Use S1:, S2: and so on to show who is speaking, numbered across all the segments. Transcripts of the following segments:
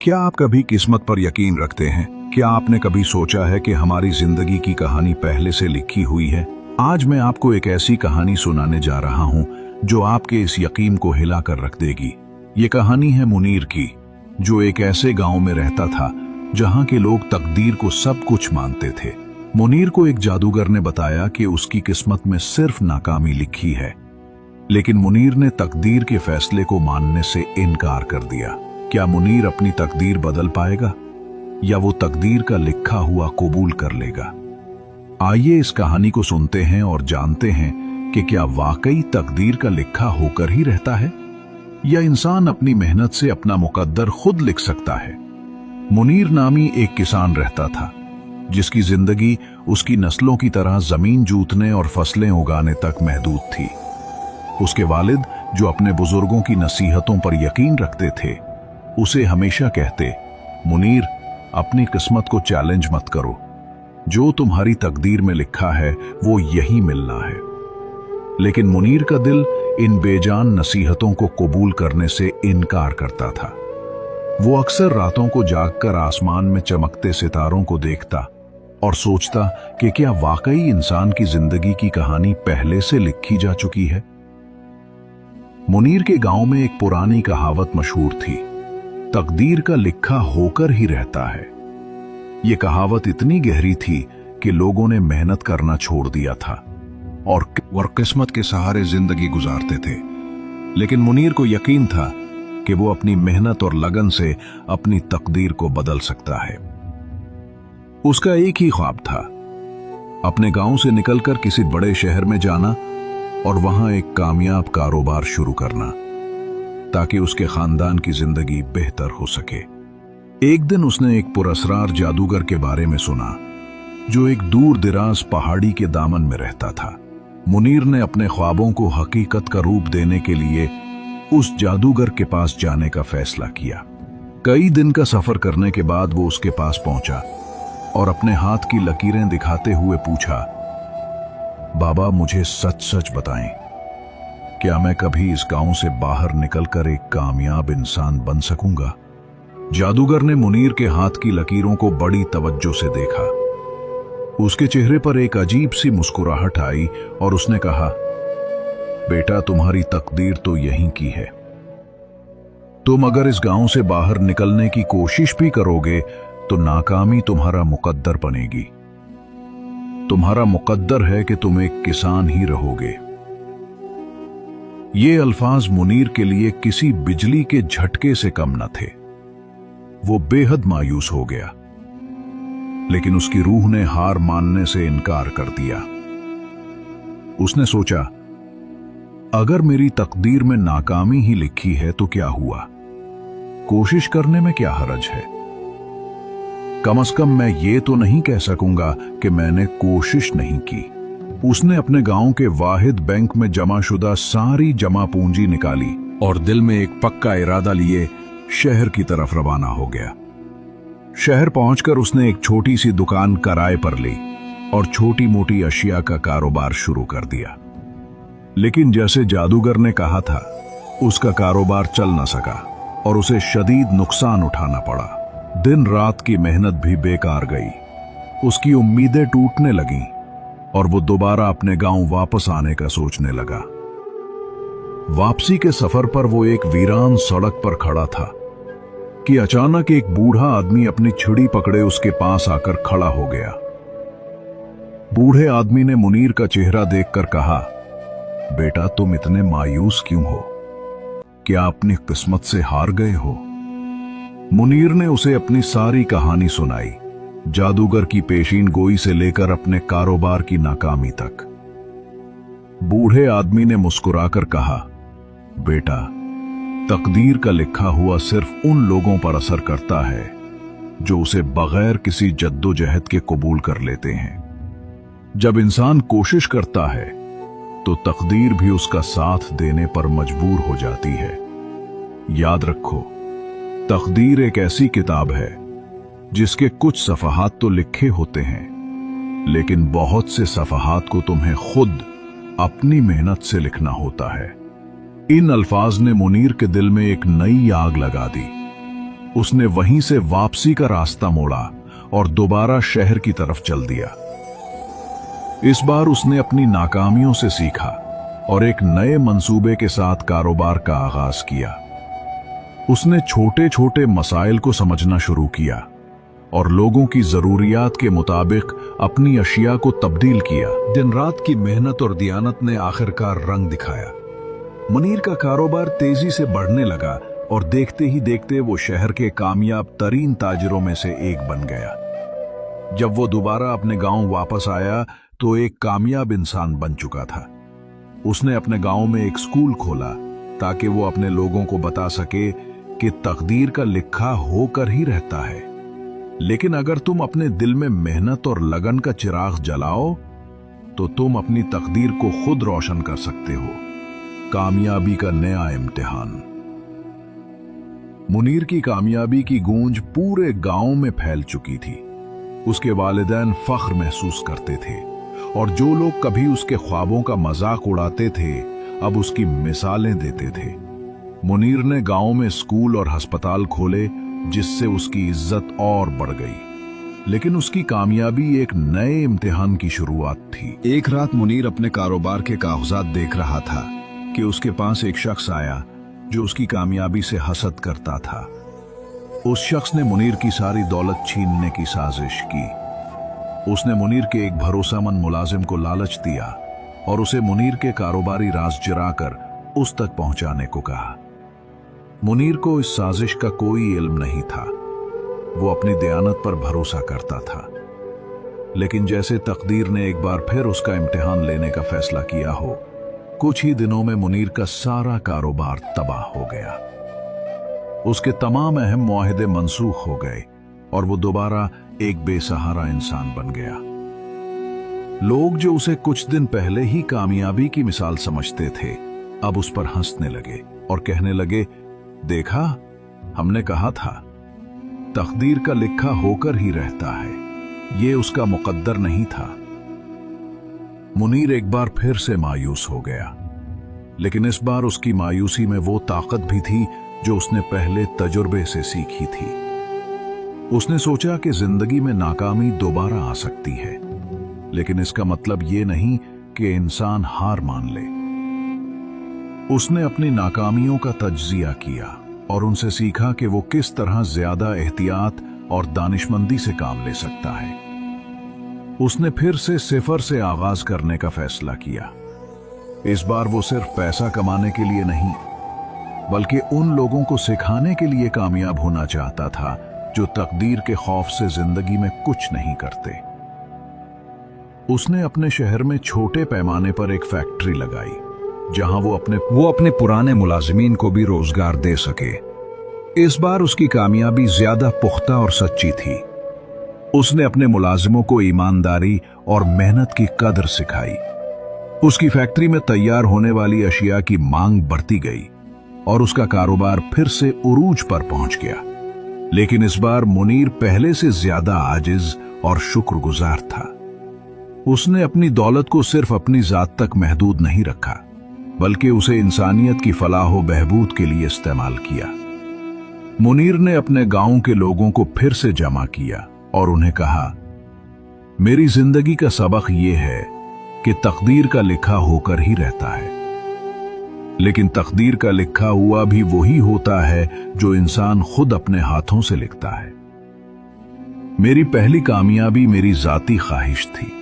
S1: क्या आप कभी किस्मत पर यकीन रखते हैं? क्या आपने कभी सोचा है कि हमारी जिंदगी की कहानी पहले से लिखी हुई है? आज मैं आपको एक ऐसी कहानी सुनाने जा रहा हूं जो आपके इस यकीन को हिलाकर रख देगी। ये कहानी है मुनीर की, जो एक ऐसे गांव में रहता था जहां के लोग तकदीर को सब कुछ मानते थे। मुनीर को एक जादूगर ने बताया कि उसकी किस्मत में सिर्फ नाकामी लिखी है, लेकिन मुनीर ने तकदीर के फैसले को मानने से इनकार कर दिया। क्या मुनीर अपनी तकदीर बदल पाएगा या वो तकदीर का लिखा हुआ कबूल कर लेगा? आइए इस कहानी को सुनते हैं और जानते हैं कि क्या वाकई तकदीर का लिखा होकर ही रहता है या इंसान अपनी मेहनत से अपना मुकद्दर खुद लिख सकता है। मुनीर नामी एक किसान रहता था जिसकी जिंदगी उसकी नस्लों की तरह जमीन जूतने और फसलें उगाने तक महदूद थी। उसके वालिद, जो अपने बुजुर्गों की नसीहतों पर यकीन रखते थे, उसे हमेशा कहते, मुनीर, अपनी किस्मत को चैलेंज मत करो। जो तुम्हारी तकदीर में लिखा है वो यही मिलना है। लेकिन मुनीर का दिल इन बेजान नसीहतों को कबूल करने से इनकार करता था। वो अक्सर रातों को जागकर आसमान में चमकते सितारों को देखता और सोचता कि क्या वाकई इंसान की जिंदगी की कहानी पहले से लिखी जा चुकी है। मुनीर के गांव में एक पुरानी कहावत मशहूर थी, तकदीर का लिखा होकर ही रहता है। ये कहावत इतनी गहरी थी कि लोगों ने मेहनत करना छोड़ दिया था और किस्मत के सहारे जिंदगी गुजारते थे। लेकिन मुनीर को यकीन था कि वो अपनी मेहनत और लगन से अपनी तकदीर को बदल सकता है। उसका एक ही ख्वाब था, अपने गांव से निकलकर किसी बड़े शहर में जाना और वहां एक कामयाब कारोबार शुरू करना, ताकि उसके खानदान की जिंदगी बेहतर हो सके। एक दिन उसने एक पुरस्कार जादूगर के बारे में सुना जो एक दूर दराज पहाड़ी के दामन में रहता था। मुनीर ने अपने ख्वाबों को हकीकत का रूप देने के लिए उस जादूगर के पास जाने का फैसला किया। कई दिन का सफर करने के बाद वो उसके पास पहुंचा और अपने हाथ की लकीरें दिखाते हुए पूछा, बाबा, मुझे सच सच बताएं, क्या मैं कभी इस गांव से बाहर निकलकर एक कामयाब इंसान बन सकूंगा? जादूगर ने मुनीर के हाथ की लकीरों को बड़ी तवज्जो से देखा। उसके चेहरे पर एक अजीब सी मुस्कुराहट आई और उसने कहा, बेटा, तुम्हारी तकदीर तो यहीं की है। तुम अगर इस गांव से बाहर निकलने की कोशिश भी करोगे तो नाकामी तुम्हारा मुकद्दर बनेगी। तुम्हारा मुकद्दर है कि तुम एक किसान ही रहोगे। ये अल्फाज मुनीर के लिए किसी बिजली के झटके से कम न थे। वो बेहद मायूस हो गया, लेकिन उसकी रूह ने हार मानने से इनकार कर दिया। उसने सोचा, अगर मेरी तकदीर में नाकामी ही लिखी है तो क्या हुआ, कोशिश करने में क्या हरज है। कम से कम मैं ये तो नहीं कह सकूंगा कि मैंने कोशिश नहीं की। उसने अपने गांव के वाहिद बैंक में जमाशुदा सारी जमा पूंजी निकाली और दिल में एक पक्का इरादा लिए शहर की तरफ रवाना हो गया। शहर पहुंचकर उसने एक छोटी सी दुकान किराए पर ली और छोटी मोटी अशिया का कारोबार शुरू कर दिया। लेकिन जैसे जादूगर ने कहा था, उसका कारोबार चल न सका और उसे शदीद नुकसान उठाना पड़ा। दिन रात की मेहनत भी बेकार गई। उसकी उम्मीदें टूटने लगीं और वो दोबारा अपने गांव वापस आने का सोचने लगा। वापसी के सफर पर वो एक वीरान सड़क पर खड़ा था कि अचानक एक बूढ़ा आदमी अपनी छुरी पकड़े उसके पास आकर खड़ा हो गया। बूढ़े आदमी ने मुनीर का चेहरा देखकर कहा, बेटा, तुम इतने मायूस क्यों हो? क्या अपनी किस्मत से हार गए हो? मुनीर ने उसे अपनी सारी कहानी सुनाई, जादूगर की पेशीन गोई से लेकर अपने कारोबार की नाकामी तक। बूढ़े आदमी ने मुस्कुराकर कहा, बेटा, तकदीर का लिखा हुआ सिर्फ उन लोगों पर असर करता है जो उसे बगैर किसी जद्दोजहद के कबूल कर लेते हैं। जब इंसान कोशिश करता है तो तकदीर भी उसका साथ देने पर मजबूर हो जाती है। याद रखो, तकदीर एक ऐसी किताब है जिसके कुछ सफ़हात तो लिखे होते हैं, लेकिन बहुत से सफ़हात को तुम्हें खुद अपनी मेहनत से लिखना होता है। इन अल्फाज ने मुनीर के दिल में एक नई आग लगा दी। उसने वहीं से वापसी का रास्ता मोड़ा और दोबारा शहर की तरफ चल दिया। इस बार उसने अपनी नाकामियों से सीखा और एक नए मंसूबे के साथ कारोबार का आगाज किया। उसने छोटे छोटे मसाइल को समझना शुरू किया और लोगों की जरूरियात के मुताबिक अपनी अशिया को तब्दील किया। दिन रात की मेहनत और दियानत ने आखिरकार रंग दिखाया। मुनीर का कारोबार तेजी से बढ़ने लगा और देखते ही देखते वो शहर के कामयाब तरीन ताजिरों में से एक बन गया। जब वो दोबारा अपने गांव वापस आया तो एक कामयाब इंसान बन चुका था। उसने अपने गांव में एक स्कूल खोला ताकि वो अपने लोगों को बता सके कि तकदीर का लिखा होकर ही रहता है, लेकिन अगर तुम अपने दिल में मेहनत और लगन का चिराग जलाओ तो तुम अपनी तकदीर को खुद रोशन कर सकते हो। कामयाबी का नया इम्तिहान। मुनीर की कामयाबी की गूंज पूरे गांव में फैल चुकी थी। उसके वालिदैन फख्र महसूस करते थे और जो लोग कभी उसके ख्वाबों का मजाक उड़ाते थे अब उसकी मिसालें देते थे। मुनीर ने गांव में स्कूल और अस्पताल खोले जिससे उसकी इज्जत और बढ़ गई। लेकिन उसकी कामयाबी एक नए इम्तिहान की शुरुआत थी। एक रात मुनीर अपने कारोबार के कागजात देख रहा था कि उसके पास एक शख्स आया जो उसकी कामयाबी से हसद करता था। उस शख्स ने मुनीर की सारी दौलत छीनने की साजिश की। उसने मुनीर के एक भरोसेमंद मुलाजिम को लालच दिया और उसे मुनीर के कारोबारी राज चिराकर उस तक पहुंचाने को कहा। मुनीर को इस साजिश का कोई इल्म नहीं था। वो अपनी दयानत पर भरोसा करता था। लेकिन जैसे तकदीर ने एक बार फिर उसका इम्तिहान लेने का फैसला किया हो, कुछ ही दिनों में मुनीर का सारा कारोबार तबाह हो गया। उसके तमाम अहम मुआहिदे मनसूख हो गए और वो दोबारा एक बेसहारा इंसान बन गया। लोग जो उसे कुछ दिन पहले ही कामयाबी की मिसाल समझते थे अब उस पर हंसने लगे और कहने लगे, देखा, हमने कहा था तकदीर का लिखा होकर ही रहता है, ये उसका मुकद्दर नहीं था। मुनीर एक बार फिर से मायूस हो गया, लेकिन इस बार उसकी मायूसी में वो ताकत भी थी जो उसने पहले तजुर्बे से सीखी थी। उसने सोचा कि जिंदगी में नाकामी दोबारा आ सकती है, लेकिन इसका मतलब ये नहीं कि इंसान हार मान ले। उसने अपनी नाकामियों का तज्जिया किया और उनसे सीखा कि वो किस तरह ज्यादा एहतियात और दानिशमंदी से काम ले सकता है। उसने फिर से सिफर से आगाज करने का फैसला किया। इस बार वो सिर्फ पैसा कमाने के लिए नहीं, बल्कि उन लोगों को सिखाने के लिए कामयाब होना चाहता था जो तकदीर के खौफ से जिंदगी में कुछ नहीं करते। उसने अपने शहर में छोटे पैमाने पर एक फैक्ट्री लगाई जहां वो अपने पुराने मुलाजिमीन को भी रोजगार दे सके। इस बार उसकी कामयाबी ज्यादा पुख्ता और सच्ची थी। उसने अपने मुलाजिमों को ईमानदारी और मेहनत की कदर सिखाई। उसकी फैक्ट्री में तैयार होने वाली अशिया की मांग बढ़ती गई और उसका कारोबार फिर से उरूज पर पहुंच गया। लेकिन इस बार मुनीर पहले से ज्यादा आजिज और शुक्रगुजार था। उसने अपनी दौलत को सिर्फ अपनी जात तक महदूद नहीं रखा, बल्कि उसे इंसानियत की फलाह व बहबूद के लिए इस्तेमाल किया। मुनीर ने अपने गांव के लोगों को फिर से जमा किया और उन्हें कहा, मेरी जिंदगी का सबक यह है कि तकदीर का लिखा होकर ही रहता है, लेकिन तकदीर का लिखा हुआ भी वही होता है जो इंसान खुद अपने हाथों से लिखता है। मेरी पहली कामयाबी मेरी जाती ख्वाहिश थी,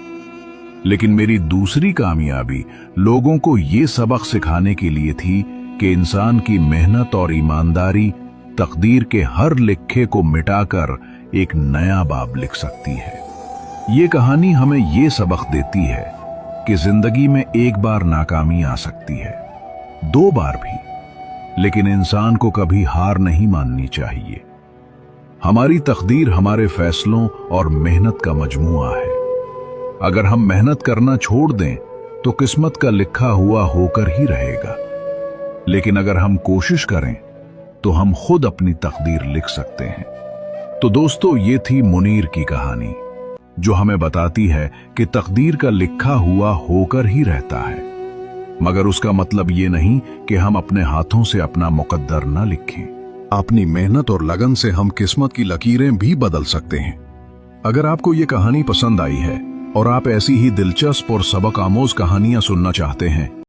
S1: लेकिन मेरी दूसरी कामयाबी लोगों को ये सबक सिखाने के लिए थी कि इंसान की मेहनत और ईमानदारी तकदीर के हर लिखे को मिटाकर एक नया बाब लिख सकती है। ये कहानी हमें ये सबक देती है कि जिंदगी में एक बार नाकामी आ सकती है, 2 बार भी, लेकिन इंसान को कभी हार नहीं माननी चाहिए। हमारी तकदीर हमारे फैसलों और मेहनत का मजमूआ है। अगर हम मेहनत करना छोड़ दें तो किस्मत का लिखा हुआ होकर ही रहेगा, लेकिन अगर हम कोशिश करें तो हम खुद अपनी तकदीर लिख सकते हैं। तो दोस्तों, ये थी मुनीर की कहानी जो हमें बताती है कि तकदीर का लिखा हुआ होकर ही रहता है, मगर उसका मतलब ये नहीं कि हम अपने हाथों से अपना मुकद्दर न लिखें। अपनी मेहनत और लगन से हम किस्मत की लकीरें भी बदल सकते हैं। अगर आपको ये कहानी पसंद आई है और आप ऐसी ही दिलचस्प और सबक आमोज कहानियां सुनना चाहते हैं